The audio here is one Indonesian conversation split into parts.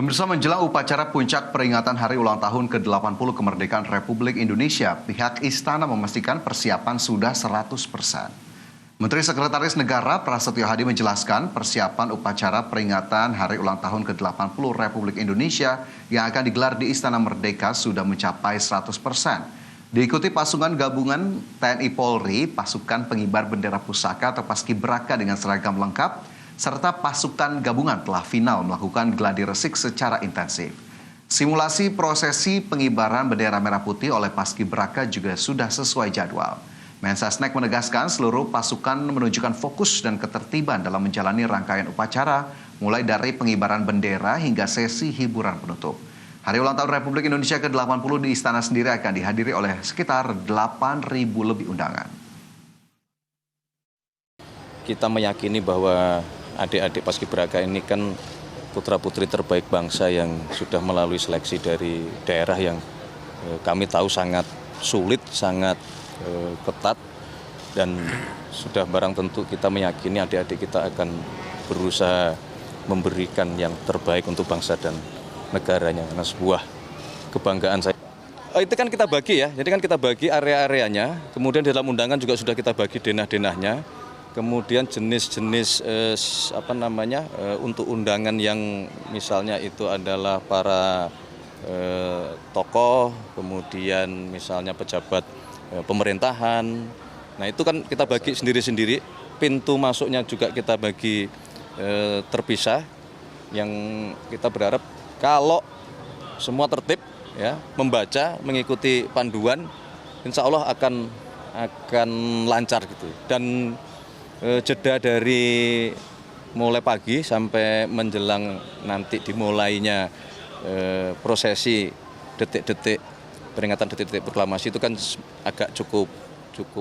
Pemirsa, menjelang upacara puncak peringatan Hari Ulang Tahun ke-80 Kemerdekaan Republik Indonesia, pihak Istana memastikan persiapan sudah 100%. Menteri Sekretaris Negara Prasetyo Hadi menjelaskan persiapan upacara peringatan Hari Ulang Tahun ke-80 Republik Indonesia yang akan digelar di Istana Merdeka sudah mencapai 100%. Diikuti pasukan gabungan TNI Polri, pasukan pengibar bendera pusaka atau Paskibraka dengan seragam lengkap, serta pasukan gabungan telah final melakukan gladi resik secara intensif. Simulasi prosesi pengibaran bendera merah putih oleh Paskibraka juga sudah sesuai jadwal. Mensesnek menegaskan seluruh pasukan menunjukkan fokus dan ketertiban dalam menjalani rangkaian upacara, mulai dari pengibaran bendera hingga sesi hiburan penutup. Hari Ulang Tahun Republik Indonesia ke-80 di Istana sendiri akan dihadiri oleh sekitar 8.000 lebih undangan. Kita meyakini bahwa adik-adik Paskibraka ini kan putra-putri terbaik bangsa yang sudah melalui seleksi dari daerah yang kami tahu sangat sulit, sangat ketat, dan sudah barang tentu kita meyakini adik-adik kita akan berusaha memberikan yang terbaik untuk bangsa dan negaranya, karena sebuah kebanggaan saya. Itu kan kita bagi ya, jadi kan kita bagi area-areanya, kemudian di dalam undangan juga sudah kita bagi denah-denahnya. Kemudian jenis-jenis untuk undangan yang misalnya itu adalah para tokoh, kemudian misalnya pejabat pemerintahan. Nah itu kan kita bagi sendiri-sendiri, pintu masuknya juga kita bagi terpisah. Yang kita berharap kalau semua tertib ya, membaca, mengikuti panduan, insya Allah akan lancar gitu. Dan jeda dari mulai pagi sampai menjelang nanti dimulainya prosesi detik-detik peringatan detik-detik proklamasi itu kan agak cukup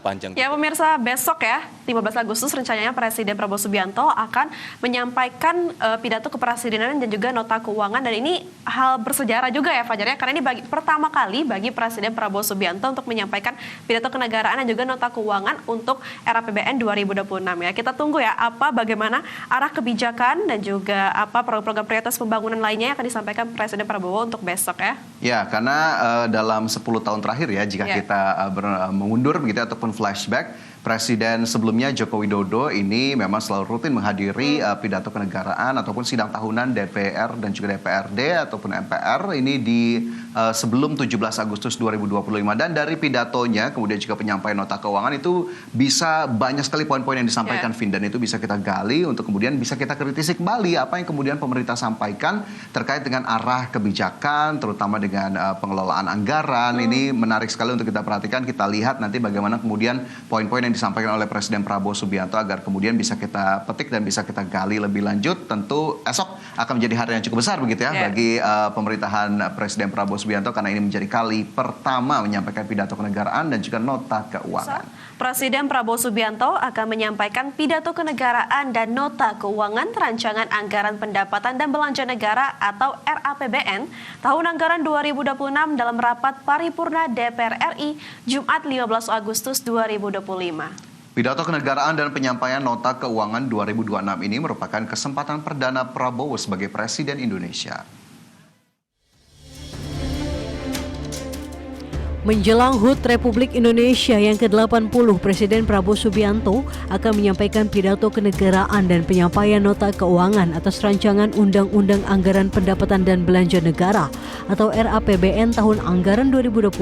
panjang. Ya pemirsa, besok ya 15 Agustus rencananya Presiden Prabowo Subianto akan menyampaikan pidato kepresidenan dan juga nota keuangan, dan ini hal bersejarah juga ya Fajar ya, karena ini pertama kali bagi Presiden Prabowo Subianto untuk menyampaikan pidato kenegaraan dan juga nota keuangan untuk era APBN 2026 ya. Kita tunggu ya bagaimana arah kebijakan dan juga program prioritas pembangunan lainnya yang akan disampaikan Presiden Prabowo untuk besok ya. Ya, karena dalam 10 tahun terakhir ya, jika kita mengundur begitu ataupun flashback, Presiden sebelumnya Joko Widodo ini memang selalu rutin menghadiri pidato kenegaraan ataupun sidang tahunan DPR dan juga DPRD ataupun MPR ini di sebelum 17 Agustus 2025, dan dari pidatonya kemudian juga penyampaian nota keuangan itu bisa banyak sekali poin-poin yang disampaikan Vin, dan itu bisa kita gali untuk kemudian bisa kita kritisi kembali apa yang kemudian pemerintah sampaikan terkait dengan arah kebijakan, terutama dengan pengelolaan anggaran. Ini menarik sekali untuk kita perhatikan, kita lihat nanti bagaimana kemudian poin-poin yang disampaikan oleh Presiden Prabowo Subianto agar kemudian bisa kita petik dan bisa kita gali lebih lanjut. Tentu esok akan menjadi hari yang cukup besar begitu ya bagi pemerintahan Presiden Prabowo Subianto, karena ini menjadi kali pertama menyampaikan pidato kenegaraan dan juga nota keuangan. Presiden Prabowo Subianto akan menyampaikan pidato kenegaraan dan nota keuangan rancangan anggaran pendapatan dan belanja negara atau RAPBN tahun anggaran 2026 dalam rapat paripurna DPR RI Jumat 15 Agustus 2025. Pidato kenegaraan dan penyampaian nota keuangan 2026 ini merupakan kesempatan perdana Prabowo sebagai Presiden Indonesia. Menjelang HUT Republik Indonesia yang ke-80, Presiden Prabowo Subianto akan menyampaikan pidato kenegaraan dan penyampaian nota keuangan atas rancangan Undang-Undang Anggaran Pendapatan dan Belanja Negara atau RAPBN tahun anggaran 2026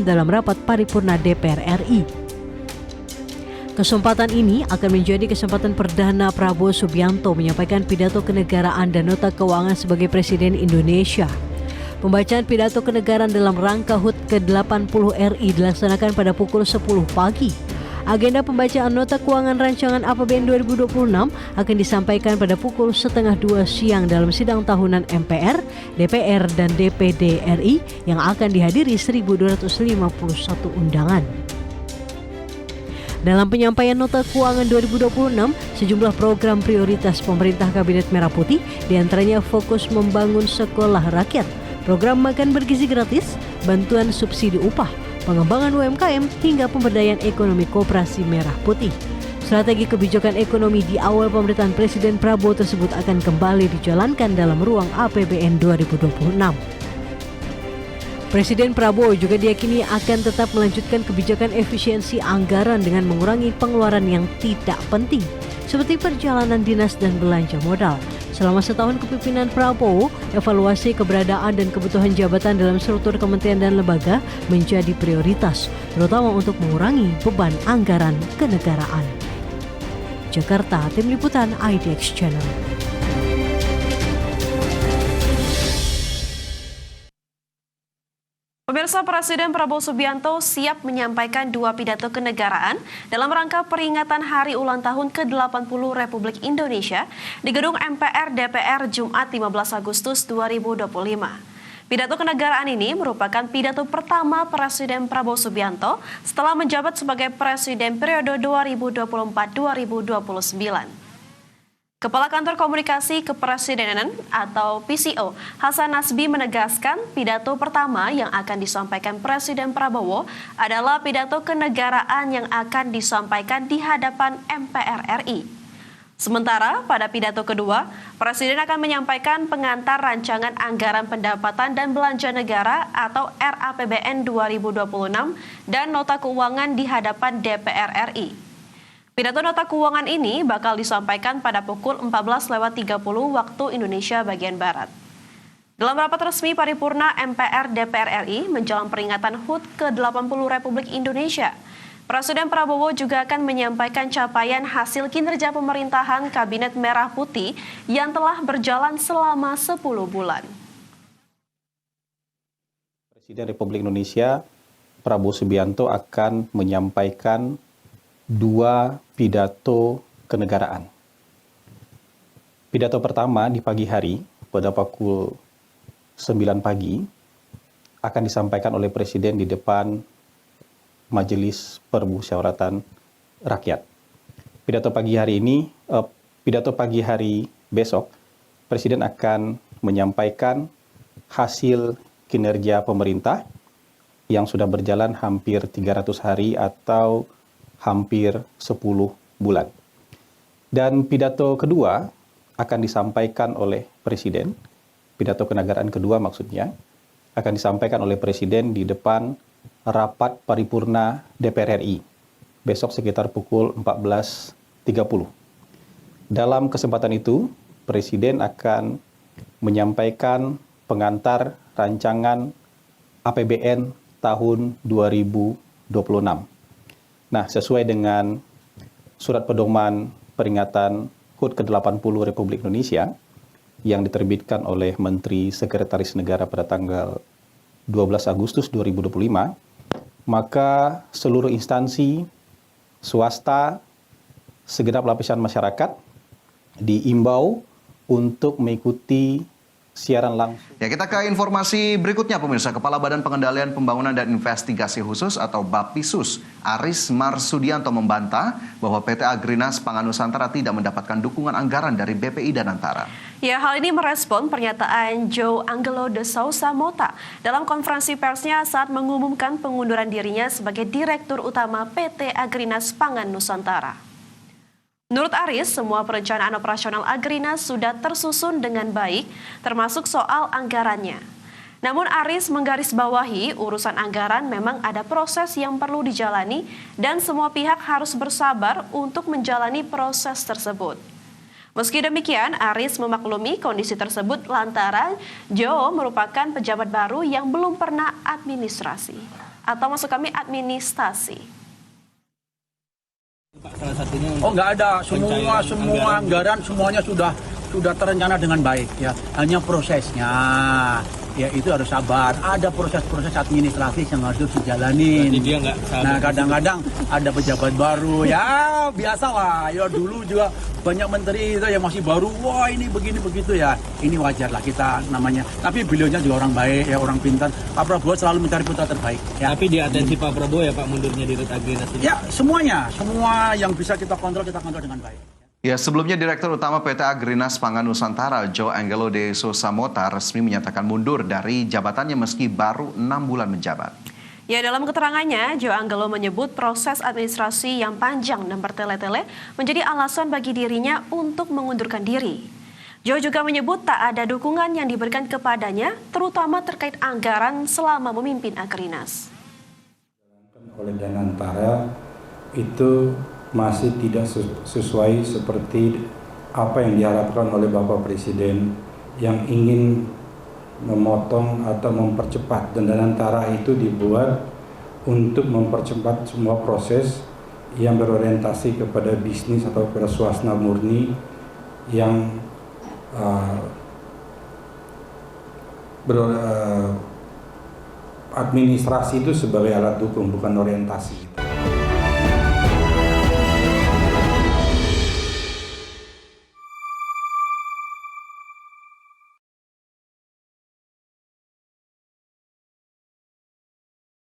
dalam rapat paripurna DPR RI. Kesempatan ini akan menjadi kesempatan perdana Prabowo Subianto menyampaikan pidato kenegaraan dan nota keuangan sebagai Presiden Indonesia. Pembacaan pidato kenegaraan dalam rangka HUT ke-80 RI dilaksanakan pada pukul 10 pagi. Agenda pembacaan nota keuangan rancangan APBN 2026 akan disampaikan pada pukul 1:30 siang dalam sidang tahunan MPR, DPR, dan DPD RI yang akan dihadiri 1.251 undangan. Dalam penyampaian nota keuangan 2026, sejumlah program prioritas pemerintah Kabinet Merah Putih diantaranya fokus membangun sekolah rakyat, program makan bergizi gratis, bantuan subsidi upah, pengembangan UMKM, hingga pemberdayaan ekonomi Koperasi Merah Putih. Strategi kebijakan ekonomi di awal pemerintahan Presiden Prabowo tersebut akan kembali dijalankan dalam ruang APBN 2026. Presiden Prabowo juga diyakini akan tetap melanjutkan kebijakan efisiensi anggaran dengan mengurangi pengeluaran yang tidak penting, seperti perjalanan dinas dan belanja modal. Selama setahun kepemimpinan Prabowo, evaluasi keberadaan dan kebutuhan jabatan dalam struktur kementerian dan lembaga menjadi prioritas, terutama untuk mengurangi beban anggaran kenegaraan. Jakarta, Tim Liputan IDX Channel. Pemirsa, Presiden Prabowo Subianto siap menyampaikan 2 pidato kenegaraan dalam rangka peringatan Hari Ulang Tahun ke-80 Republik Indonesia di Gedung MPR DPR Jumat 15 Agustus 2025. Pidato kenegaraan ini merupakan pidato pertama Presiden Prabowo Subianto setelah menjabat sebagai Presiden periode 2024-2029. Kepala Kantor Komunikasi Kepresidenan atau PCO, Hasan Nasbi menegaskan pidato pertama yang akan disampaikan Presiden Prabowo adalah pidato kenegaraan yang akan disampaikan di hadapan MPR RI. Sementara pada pidato kedua, Presiden akan menyampaikan pengantar rancangan anggaran pendapatan dan belanja negara atau RAPBN 2026 dan nota keuangan di hadapan DPR RI. Pidato nota keuangan ini bakal disampaikan pada pukul 14.30 waktu Indonesia bagian Barat. Dalam rapat resmi paripurna MPR DPR RI menjelang peringatan HUT ke-80 Republik Indonesia, Presiden Prabowo juga akan menyampaikan capaian hasil kinerja pemerintahan Kabinet Merah Putih yang telah berjalan selama 10 bulan. Presiden Republik Indonesia Prabowo Subianto akan menyampaikan 2 pidato kenegaraan. Pidato pertama di pagi hari pada pukul 9 pagi akan disampaikan oleh Presiden di depan Majelis Permusyawaratan Rakyat. Pidato pagi hari besok, Presiden akan menyampaikan hasil kinerja pemerintah yang sudah berjalan hampir 300 hari atau hampir 10 bulan. Dan pidato kedua akan disampaikan oleh Presiden, pidato kenegaraan kedua maksudnya, akan disampaikan oleh Presiden di depan rapat paripurna DPR RI besok sekitar pukul 14.30. Dalam kesempatan itu, Presiden akan menyampaikan pengantar rancangan APBN tahun 2026. Nah, sesuai dengan surat pedoman peringatan HUT ke-80 Republik Indonesia yang diterbitkan oleh Menteri Sekretaris Negara pada tanggal 12 Agustus 2025, maka seluruh instansi, swasta, segenap lapisan masyarakat diimbau untuk mengikuti siaran langsung. Ya, kita ke informasi berikutnya pemirsa. Kepala Badan Pengendalian Pembangunan dan Investigasi Khusus atau Bapisus, Aris Marsudianto membantah bahwa PT Agrinas Pangan Nusantara tidak mendapatkan dukungan anggaran dari BPI dan Antara. Ya, hal ini merespon pernyataan João Angelo de Souza Mota dalam konferensi persnya saat mengumumkan pengunduran dirinya sebagai Direktur Utama PT Agrinas Pangan Nusantara. Menurut Aris, semua perencanaan operasional Agrinas sudah tersusun dengan baik, termasuk soal anggarannya. Namun Aris menggarisbawahi urusan anggaran memang ada proses yang perlu dijalani dan semua pihak harus bersabar untuk menjalani proses tersebut. Meski demikian, Aris memaklumi kondisi tersebut lantaran João merupakan pejabat baru yang belum pernah administrasi atau maksud kami administrasi. Salah satunya nggak ada, semua anggaran semuanya sudah terencana dengan baik ya. Hanya prosesnya ya itu harus sabar. Ada proses-proses administratif yang harus dijalanin. Nah, kadang-kadang ada pejabat baru ya biasa lah. Ya dulu juga banyak menteri itu yang masih baru. Wah, ini begini begitu ya. Ini wajar lah kita namanya. Tapi beliaunya juga orang baik ya, orang pintar. Pak Prabowo selalu mencari putra terbaik. Ya. Tapi di atensi Pak Prabowo ya Pak mundurnya di Agrinas ini. Ya, semua yang bisa kita kontrol dengan baik. Ya, sebelumnya Direktur Utama PT Agrinas Pangan Nusantara, João Angelo de Souza Mota, resmi menyatakan mundur dari jabatannya meski baru 6 bulan menjabat. Ya, dalam keterangannya, Jo Anggelo menyebut proses administrasi yang panjang dan bertele-tele menjadi alasan bagi dirinya untuk mengundurkan diri. Jo juga menyebut tak ada dukungan yang diberikan kepadanya, terutama terkait anggaran selama memimpin Agrinas. Oleh Danantara itu masih tidak sesuai seperti apa yang diharapkan oleh Bapak Presiden yang ingin memotong atau mempercepat, dan Danantara itu dibuat untuk mempercepat semua proses yang berorientasi kepada bisnis atau kepada swasta murni yang administrasi itu sebagai alat dukung, bukan orientasi.